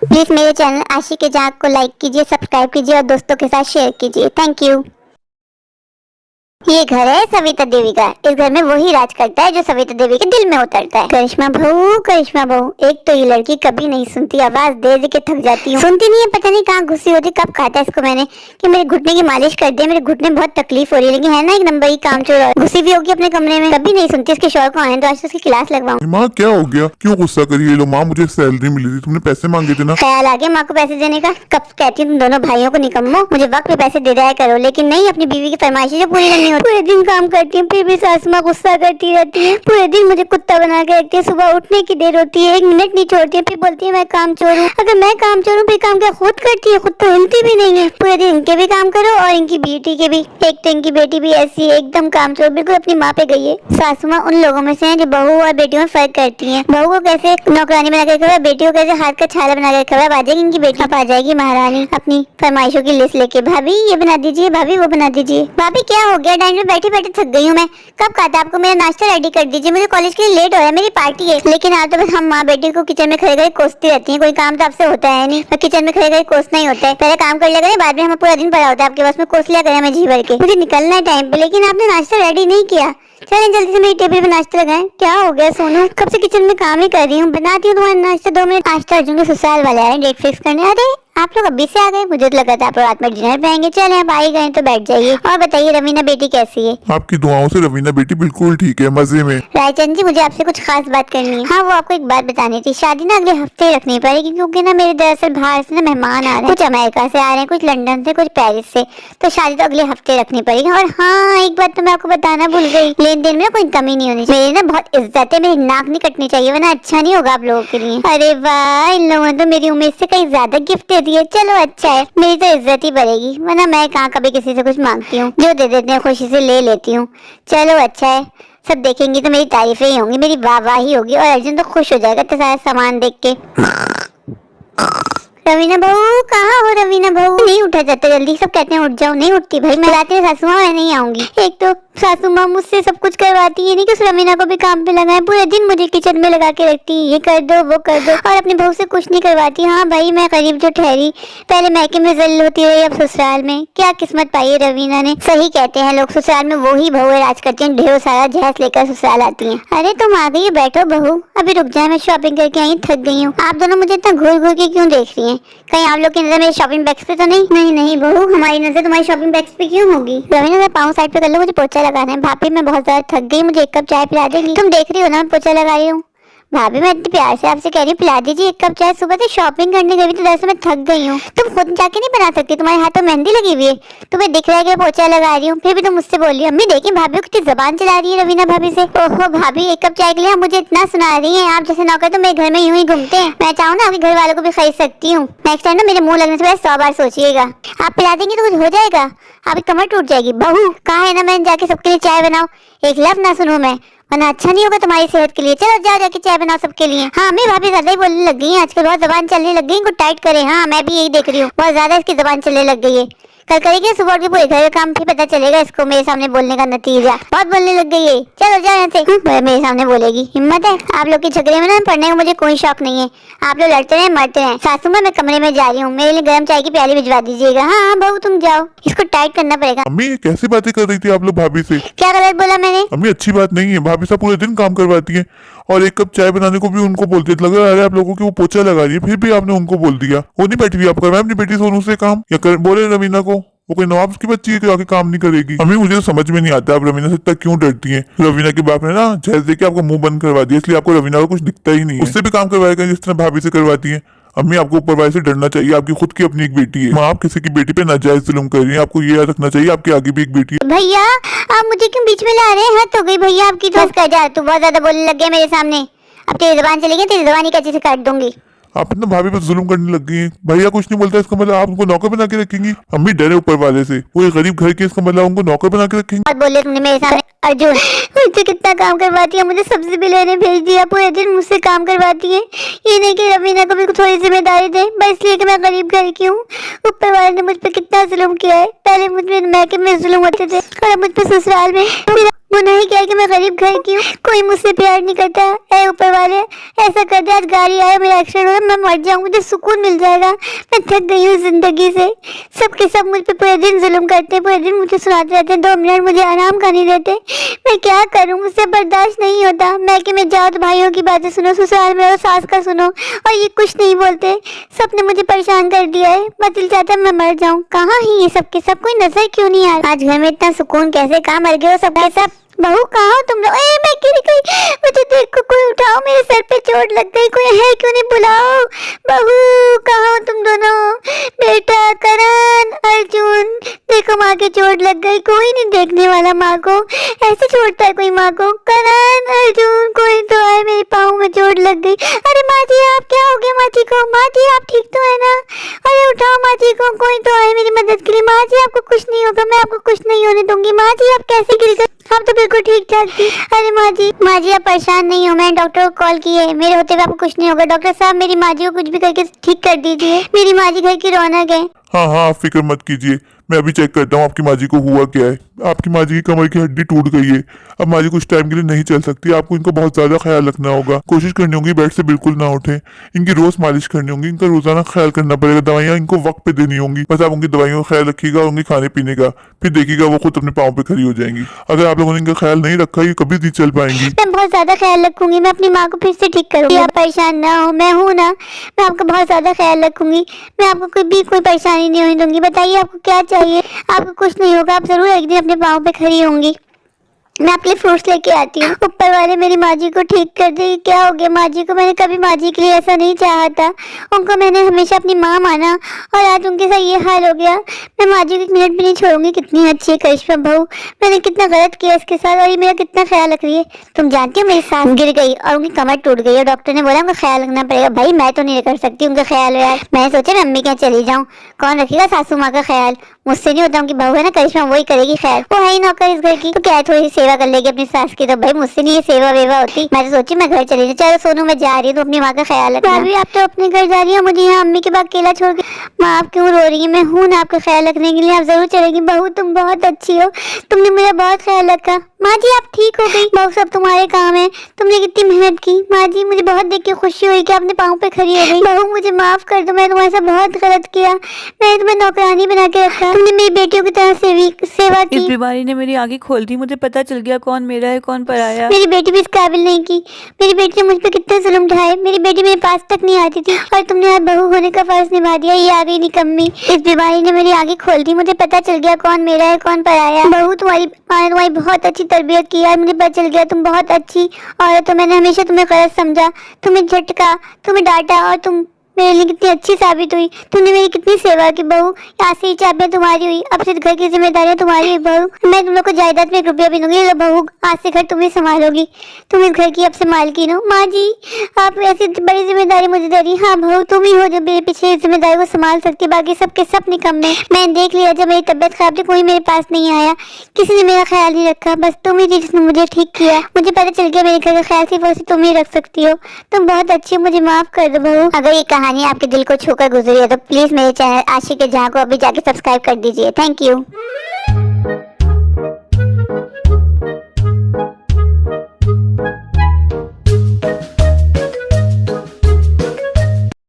Please मेरे channel आशिक इजाक को like कीजिए, सब्सक्राइब कीजिए और दोस्तों के साथ शेयर कीजिए। Thank you. ये घर है सविता देवी का। इस घर में वही राज करता है जो सविता देवी के दिल में उतरता है। करिश्मा बहू, करिश्मा बहू। एक तो ये लड़की कभी नहीं सुनती, आवाज दे दे के थक जाती हूँ। सुनती नहीं है, पता नहीं कहाँ घुसी होती, कब खाता है इसको मैंने कि मेरे घुटने की मालिश कर दे। मेरे घुटने बहुत तकलीफ हो रही है, लेकिन है ना एक नंबर की कामचोर, घुसी भी होगी अपने कमरे में। कभी नहीं सुनती। इसके शौहर को आए तो आज उसकी क्लास लगवाऊं। माँ क्या हो गया, क्यों गुस्सा करिए? लो माँ, मुझे सैलरी मिली थी, तुमने पैसे मांगे थे ना। ख्याल आ गया माँ को पैसे देने का। कब कहती हूँ तुम दोनों भाइयों को निकम्मो, मुझे वक्त पे पैसे दे दिया करो, लेकिन नहीं, अपनी बीवी की फरमाइशें जो पूरी करनी होती। पूरे दिन काम करती हूँ फिर भी सासू माँ गुस्सा करती रहती है। पूरे दिन मुझे कुत्ता बना के रखती है। सुबह उठने की देर होती है, 1 मिनट नहीं छोड़ती है, फिर बोलती है मैं काम चोर हूँ। अगर मैं काम चोर हूँ फिर काम क्या खुद करती है? खुद तो हिलती भी नहीं है। पूरे दिन इनके भी काम करो और इनकी बेटी के भी। एक तो इनकी बेटी भी ऐसी है, एकदम काम चोर, बिल्कुल अपनी माँ पे गई है। सासू माँ उन लोगों में से है जो बहू और बेटियों में फर्क करती है। बहू को कैसे नौकरानी बना कर रखा, बेटी को कैसे हाथ का छाला बना कर रखा। आ जाएगी इनकी बेटी, अब आ जाएगी महारानी अपनी फरमाइशों की लिस्ट लेके। भाभी ये बना दीजिए, भाभी वो बना दीजिए। भाभी क्या हो गया? डाइनिंग में बैठे बैठे थक गई हूँ मैं। कब खाता आपको? मेरा नाश्ता रेडी कर दीजिए, मुझे कॉलेज के लिए लेट हो रहा है, मेरी पार्टी है। लेकिन आप तो बस हम माँ बेटी को किचन में खड़े खड़े कोसती रहती हैं। कोई काम तो आपसे होता है नहीं, किचन में खड़े खड़े कोसना ही होता है। पहले काम कर लिया करें, बाद में हमें पूरा दिन पड़ा होता है आपके पास में, कोस लिया करें मैं जी भर के। मुझे निकलना है टाइम पे, लेकिन आपने नाश्ता रेडी नहीं किया। चलें जल्दी से मेरी टेबल पे नाश्ता लगाएं। क्या हो गया सोनू? कब से किचन में काम ही कर रही हूँ, बनाती हूँ तुम्हारा नाश्ता। 2 मिनट। नाश्ता अर्जुन के ससुराल वाले आए डेट फिक्स करने। अरे आप लोग अभी से आ गए? मुझे तो लगा था आप लोग रात में डिनर पे आएंगे। चले आप आ ही गए तो बैठ जाइए। और बताइए रवीना बेटी कैसी है? आपकी दुआओं से रवीना बेटी बिल्कुल ठीक है, मजे में। रायचंद जी मुझे आपसे कुछ खास बात करनी है। हाँ वो आपको एक बात बतानी थी। शादी ना अगले हफ्ते रखनी पड़ेगी, क्योंकि ना मेरे दरअसल बाहर से ना मेहमान आ रहे हैं। कुछ अमेरिका से आ रहे हैं, कुछ लंदन से, कुछ पेरिस से। तो शादी तो अगले हफ्ते रखनी पड़ेगी। और हाँ एक बात तो मैं आपको बताना भूल गई, लेन देन में कोई कमी नहीं होनी चाहिए। मेरी ना बहुत इज्जत है, मेरी नाक नहीं कटनी चाहिए, वरना अच्छा नहीं होगा आप लोगों के लिए। अरे वाह, इन लोगों ने तो मेरी उम्मीद से कहीं ज्यादा गिफ्ट दे दिए। चलो अच्छा है, मेरी तो इज्जत ही बढ़ेगी, वरना मैं कहाँ कभी किसी से कुछ मांगती हूँ। जो दे देते हैं खुशी से ले लेती हूँ। चलो अच्छा है, सब देखेंगी तो मेरी तारीफें ही होंगी, मेरी वाहवाही होगी, और अर्जुन तो खुश हो जाएगा तो सारा सामान देख के। रवीना बहू कहाँ हो? रवीना बहू नहीं उठा जाता जल्दी, सब कहते हैं उठ जाओ, नहीं उठती भाई। मैं रात में सासू माँ मैं नहीं आऊंगी। एक तो सासू माँ मुझसे सब कुछ करवाती है, नहीं कि रवीना को भी काम पे लगाए। पूरे दिन मुझे किचन में लगा के रखती है, ये कर दो वो कर दो, और अपनी बहू से कुछ नहीं करवाती। हाँ भाई मैं गरीब जो ठहरी, पहले मैके में जल्ल होती रही, अब ससुराल में। क्या किस्मत पाई है रवीना ने। सही कहते हैं लोग, ससुराल में वो ही बहू राज करती है, ढेर सारा जहाज लेकर ससुराल आती है। अरे तुम आ गई, बैठो बहू, अभी रुक जाए, मैं शॉपिंग करके आई, थक गई हूँ। आप दोनों मुझे इतना घूर घूर के क्यों देख रही हैं? कहीं आप लोग की नजर मेरे शॉपिंग बैग्स पे तो नहीं? नहीं नहीं बहू, हमारी नजर तुम्हारी शॉपिंग बैग्स पे क्यों होगी? रवीना मैं पाँव साइड पे कर लो, मुझे पोछा लगाना है। भाभी मैं बहुत ज्यादा थक गई, मुझे 1 कप चाय पिला देंगी? तुम देख रही हो ना मैं पोछा लगा रही हूँ। भाभी मैं इतने प्यार से आपसे कह रही हूँ पिला दीजिए 1 कप चाय। सुबह से शॉपिंग करने गई तो दरअसल मैं थक गई हूँ। तुम खुद जाके नहीं बना सकती? तुम्हारे हाथ में मेहंदी लगी हुई है, तुम्हें दिख रहा है कि पोछा लगा रही हूँ, फिर भी तुम मुझसे बोल रही हो। अम्मी देखिए भाभी को कितनी जबान चला रही है रवीना भाभी से। ओहो भाभी 1 कप चाय के लिए आप मुझे इतना सुना रही है? आप जैसे नौकर तो मेरे घर में यूं ही घूमते हैं। मैं चाहूँ ना आपके घर वालों को भी खरीद सकती हूँ। नेक्स्ट टाइम ना मेरे मुंह लगने से पहले 100 बार सोचिएगा। आप पिला देंगे तो कुछ हो जाएगा? आपकी कमर टूट जाएगी। बहू कहा है ना मैं जाके सबके लिए चाय बनाऊँ, एक लफ्ज ना सुनूं मैं, वरना अच्छा नहीं होगा तुम्हारी सेहत के लिए। चलो जाओ जाके चाय बनाओ सबके लिए। हाँ मैं भाभी ज्यादा ही बोलने लग गई है आजकल, बहुत जबान चलने लग गई, इनको टाइट करे। हाँ मैं भी यही देख रही हूँ, बहुत ज्यादा इसकी जबान चलने लग गई है। कल करेगी सुबह के पूरे घर का काम, फिर पता चलेगा इसको मेरे सामने बोलने का नतीजा। बहुत बोलने लग गई है, चलो जाओ यहाँ से। मेरे सामने बोलेगी, हिम्मत है? आप लोग के झगड़े में ना पढ़ने का मुझे कोई शौक नहीं है। आप लोग लड़ते रहे मरते रहे। सासू माँ मैं कमरे में जा रही हूँ, मेरे लिए गर्म चाय की प्याली भिजवा दीजिएगा। हाँ बहू तुम जाओ, इसको टाइट करना पड़ेगा। अम्मी कैसी बातें कर रही थी आप लोग भाभी से? क्या गलत बोला मैंने? अम्मी अच्छी बात नहीं है, भाभी साहब पूरे दिन काम करवाती है और 1 कप चाय बनाने को भी उनको बोलती है। लग रहा है आप लोगों की वो पोछा लगा रही है, फिर भी आपने उनको बोल दिया। वो नहीं बैठी हुई, आप करवाए अपनी बेटी सोनू से काम, या बोले रवीना को वो कोई नवाब की बच्ची है कि आके काम नहीं करेगी? अम्मी मुझे तो समझ में नहीं आता आप रवीना से इतना क्यों डरती हैं। रवीना के बाप ने ना जहर देके आपको मुंह बंद करवा दिया, इसलिए आपको रवीना को कुछ दिखता ही नहीं है। उससे भी काम करवाएगा जिस तरह भाभी से करवाती है। अम्मी आपको ऊपर वाले से डरना चाहिए, आपकी खुद की अपनी एक बेटी है। माँ आप किसी की बेटी पे नाजायज जुल्म कर रही है, आपको ये याद रखना चाहिए आपके आगे भी एक बेटी है। भैया आप मुझे क्यों बीच में ला रहे हैं? हद हो गई भैया आपकी। तो कर जा, तू बहुत ज्यादा बोलने लग गया मेरे सामने। अब तेरी जबान चलेगी, तेरी जबान ही कैसे से काट दूंगी। आप इतना भाभी पर जुल्म करने लग गई हैं। भैया कुछ नहीं बोलता इसका मतलब आप उनको नौकर बना के रखेंगी। अम्मी डरे ऊपर वाले से, वो एक गरीब घर के, इसका मतलब उनको नौकर बना के रखेंगी। बात बोले तुमने मेरे सामने। अर्जुन मुझसे कितना काम करवाती है, मुझे सब्जी भी लेने भेज दिया, पूरे दिन मुझसे काम करवाती है। ये नहीं कि रवीना को भी थोड़ी जिम्मेदारी दे, बस इसलिए कि मैं गरीब घर की हूँ। ऊपर वाले ने मुझ पर कितना जुल्म किया है। पहले मुझ पे मैके में जुल्म होते थे और अब मुझ पे ससुराल में। मेरा गुनाह ही क्या है कि मैं गरीब घर की हूँ, कोई मुझसे प्यार नहीं करता है। ऊपर वाले ऐसा कर दे, आज गाड़ी आया, मेरा एक्सीडेंट हो गया, मैं मर जाऊँ, मुझे सुकून मिल जाएगा। मैं थक गई हूँ जिंदगी से। सबके सब मुझ पे पूरे दिन जुल्म करते हैं, पूरे दिन मुझे सुनाते रहते हैं, 2 मिनट मुझे आराम का नहीं देते। मैं क्या करूँ, मुझसे बर्दाश्त नहीं होता। मैके में जाओ तो भाइयों की बातें सुनो, ससुराल में सास का सुनो, और ये कुछ नहीं बोलते। सबने मुझे परेशान कर दिया है। मैं दिल चाहता है मैं मर जाऊँ। कहाँ ही ये सबके सब, कोई नजर क्यों नहीं आ रहा। आज घर में इतना सुकून कैसे, कहाँ मर गए हो सबके सब। बहू कहाँ हो तुम लोग? मैं गिर गई, मुझे देखो, कोई उठाओ, मेरे सर पे चोट लग गई, कोई है क्यों नहीं, बुलाओ। बहू कहाँ हो तुम दोनों? बेटा करण, अर्जुन, देखो माँ के चोट लग गई, कोई नहीं देखने वाला माँ को। ऐसे छोड़ता है कोई माँ को? करण, अर्जुन, कोई तो आए, मेरे पाँव में चोट लग गई। अरे माँ जी आप, क्या हो गया माँ जी को? माँ जी आप ठीक तो है ना? अरे उठाओ माँ जी को, कोई तो आए मेरी मदद के लिए। माँ जी आपको कुछ नहीं होगा, मैं आपको कुछ नहीं होने दूंगी। माँ जी आप कैसे गिर गए? हम तो बिल्कुल ठीक ठाक थी। अरे माँ जी आप परेशान नहीं हो, मैंने डॉक्टर को कॉल की है, मेरे होते हुए आपको कुछ नहीं होगा। डॉक्टर साहब मेरी माँ जी को कुछ भी करके ठीक कर दीजिए, मेरी माँ जी घर की रौनक है। हाँ हाँ आप फिक्र मत कीजिए, मैं अभी चेक करता हूँ आपकी माँ जी को हुआ क्या है। आपकी माँ जी की कमर की हड्डी टूट गई है, अब माँ जी कुछ टाइम के लिए नहीं चल सकती। आपको इनका बहुत ज्यादा ख्याल रखना होगा, कोशिश करनी होगी बेड से बिल्कुल ना उठे, इनकी रोज मालिश करनी होगी, इनका रोजाना ख्याल करना पड़ेगा, दवाइयाँ इनको वक्त पे देनी होंगी। बस आप उनकी दवाइयों का ख्याल रखिएगा, उनके खाने पीने का, फिर देखिएगा वो खुद अपने पाँव पे खड़ी हो जाएंगी। अगर आप लोगों ने इनका ख्याल नहीं रखा ये कभी नहीं चल पाएंगी। मैं बहुत ज्यादा ख्याल रखूंगी, मैं अपनी माँ को फिर से ठीक करूंगी। आप परेशान ना हो, मैं हूँ ना, मैं आपका बहुत ज्यादा ख्याल रखूंगी। मैं आपको कोई परेशानी नहीं होने दूंगी। बताइए आपको क्या चाहिए? आपको कुछ नहीं होगा, आप जरूर एक दिन अपने पाँव पे खड़ी होंगी। मैं आपके लिए फ्रूट्स लेके आती हूँ। ऊपर वाले मेरी माँ जी को ठीक कर दे। क्या हो गया माँ जी को? मैंने कभी माँ जी के लिए ऐसा नहीं चाहा था, उनको मैंने हमेशा अपनी माँ माना, और आज उनके साथ ये हाल हो गया। मैं माँ जी को 1 मिनट भी नहीं छोड़ूंगी। कितनी अच्छी है करिश्मा बहू, मैंने कितना गलत किया इसके साथ, और ये मेरा कितना ख्याल रख रही है। तुम जानती हो मेरी सास गिर गई और उनकी कमर टूट गई, और डॉक्टर ने बोला उनका ख्याल रखना पड़ेगा। भाई मैं तो नहीं कर सकती उनका ख्याल यार। मैंने सोचा मैं अम्मी के यहाँ चली जाऊँ, कौन रखेगा सासू माँ का ख्याल? मुझसे नहीं होता, उनकी बहू है ना करिश्मा, वही करेगी ख्याल। वो है ही नौकर इस घर की, तो क्या है थोड़ी सेवा कर लेगी अपनी सास की। तो भाई मुझसे नहीं ये सेवा वेवा होती। मैं तो सोची मैं घर चली जाऊँ। चलो सोनू मैं जा रही हूँ, तो अपनी माँ का ख्याल रखना। भाभी आप तो अपने घर जा रही हो, मुझे यहाँ अम्मी के पास अकेला छोड़ के। माँ आप क्यों रो रही है? मैं हूँ ना आपका ख्याल रखने के लिए, आप जरूर चलेगी। बहू तुम बहुत अच्छी हो, तुमने मेरा बहुत ख्याल रखा। माँ जी आप ठीक हो गई, बहू सब तुम्हारे काम है, तुमने कितनी मेहनत की। माँ जी मुझे बहुत देख के खुशी हुई कि आपने पाँव पे खड़ी हो गई। बहू मुझे माफ कर दो, मैं तुम्हारे साथ बहुत गलत किया, मैंने तुम्हें नौकरानी बना के रखा, तुमने मेरी बेटियों की तरह सेवा की। इस बीमारी ने मेरी आंखें खोल दी, मुझे पता चल गया कौन मेरा है कौन पराया। मेरी बेटी भी इस काबिल नहीं की। मेरी बेटी ने मुझ पे कितने जुल्म ढाए, मेरी बेटी मेरे पास तक नहीं आती थी, और तुमने आज बहू होने का फर्ज निभा दिया। ये आ गई निकम्मी। इस बीमारी ने मेरी आंखें खोल दी, मुझे पता चल गया कौन मेरा है कौन पराया। बहू तुम्हारी माँ ने तुम्हारी बहुत अच्छी तरबियत की है, मुझे पता चल गया तुम बहुत अच्छी औरत हो। मैंने हमेशा तुम्हें गलत समझा, तुम्हें झटका, तुम्हें डांटा, और तुम मेरे लिए कितनी अच्छी साबित हुई। तुमने मेरी कितनी सेवा की बहू। आज से ही चाबियां तुम्हारी हुई, अब से घर की जिम्मेदारियां तुम्हारी हुई बहू। मैं तुम लोग को जायदाद में 1 रुपया भी दूंगी। लो बहू आज से घर तुम ही संभालोगी, तुम इस घर की अब से मालकिन हो। माँ जी आप ऐसी बड़ी जिम्मेदारी मुझे दे रही। हाँ बहू तुम ही हो जो मेरे पीछे जिम्मेदारी को संभाल सकती, बाकी सबके सब निकम्मे। मैंने देख लिया जब मेरी तबियत खराब थी कोई मेरे पास नहीं आया, किसी ने मेरा ख्याल नहीं रखा, बस तुम ही थी जिसने मुझे ठीक किया। मुझे पता चल गया मेरे घर का ख्याल सिर्फ वैसे तुम ही रख सकती हो। तुम बहुत अच्छी हो, मुझे माफ कर दो बहू। अगर ये कहानी आपके दिल को छूकर गुजरी है तो प्लीज मेरे चैनल आशिक जहां को अभी जाके सब्सक्राइब कर दीजिए। Thank you.